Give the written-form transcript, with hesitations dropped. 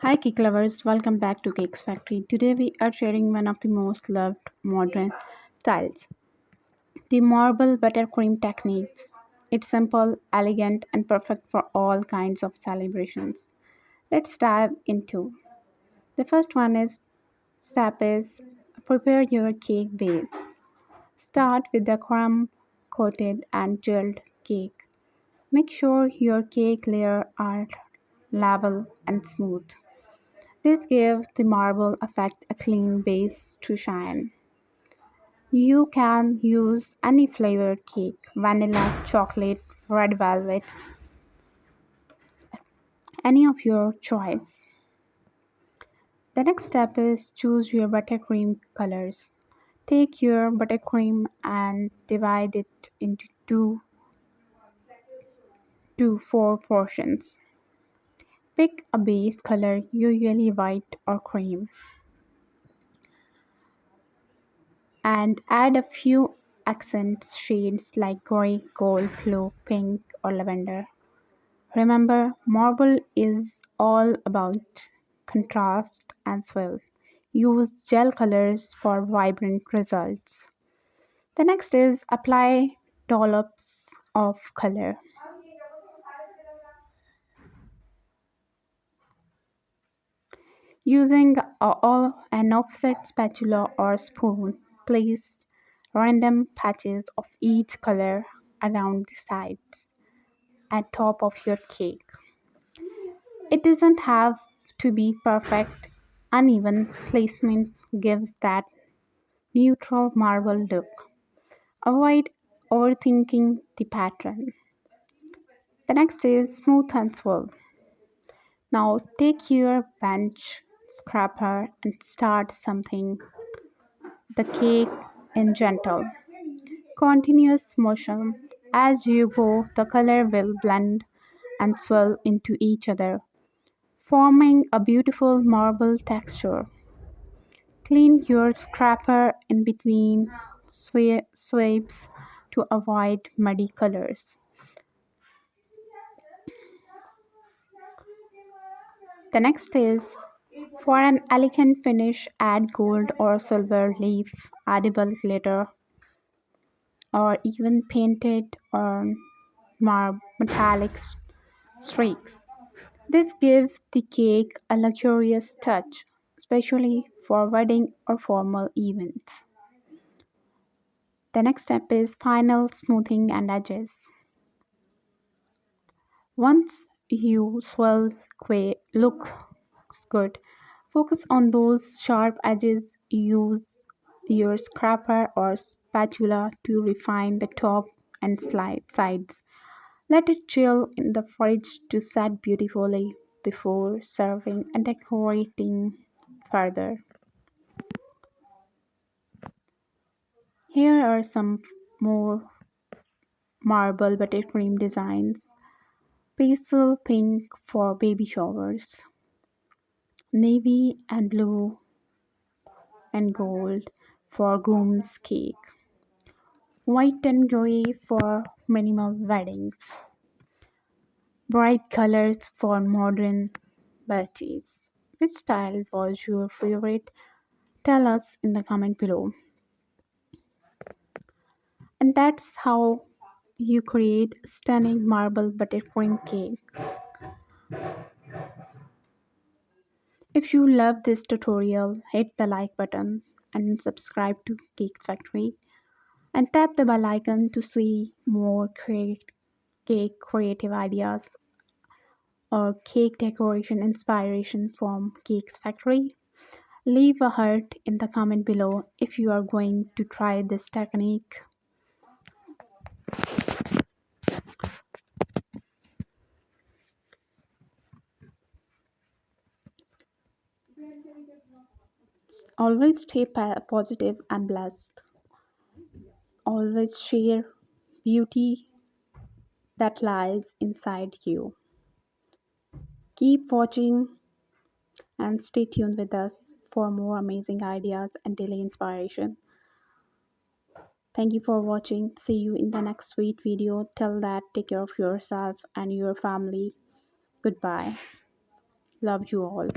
Hi cake lovers, welcome back to Cakes Factory. Today we are sharing one of the most loved modern styles, the marble buttercream techniques. It's simple, elegant and perfect for all kinds of celebrations. Let's dive into. The first one is step is prepare your cake base. Start with the crumb coated and gelled cake. Make sure your cake layers are level and smooth. This gives the marble effect a clean base to shine. You can use any flavored cake, vanilla, chocolate, red velvet, any of your choice. The next step is choose your buttercream colors. Take your buttercream and divide it into two to four portions. Pick a base color, usually white or cream, and add a few accent shades like gray, gold, blue, pink, or lavender. Remember, marble is all about contrast and swirl. Use gel colors for vibrant results. The next is apply dollops of color. Using an offset spatula or spoon, place random patches of each color around the sides and top of your cake. It doesn't have to be perfect. Uneven placement gives that neutral marble look. Avoid overthinking the pattern. The next is smooth and swirl. Now take your bench scraper and start something the cake in gentle, continuous motion. As you go, the color will blend and swirl into each other, forming a beautiful marble texture. Clean your scraper in between swipes to avoid muddy colors. The next is for an elegant finish, add gold or silver leaf, edible glitter, or even painted or metallic streaks. This gives the cake a luxurious touch, especially for wedding or formal events. The next step is final smoothing and edges. Once you swirl looks good, focus on those sharp edges. Use your scraper or spatula to refine the top and sides. Let it chill in the fridge to set beautifully before serving and decorating further. Here are some more marble buttercream designs. Pastel pink for baby showers, navy and blue and gold for groom's cake, white and gray for minimal weddings, bright colors for modern birthdays. Which style was your favorite? Tell us in the comment below. And that's how you create stunning marble buttercream cake. If you love this tutorial, hit the like button and subscribe to Cake Factory and tap the bell icon to see more cake creative ideas or cake decoration inspiration from Cakes Factory. Leave a heart in the comment below if you are going to try this technique. Always stay positive and blessed. Always share beauty that lies inside you. Keep watching and stay tuned with us for more amazing ideas and daily inspiration. Thank you for watching. See you in the next sweet video. Till that, take care of yourself and your family. Goodbye. Love you all.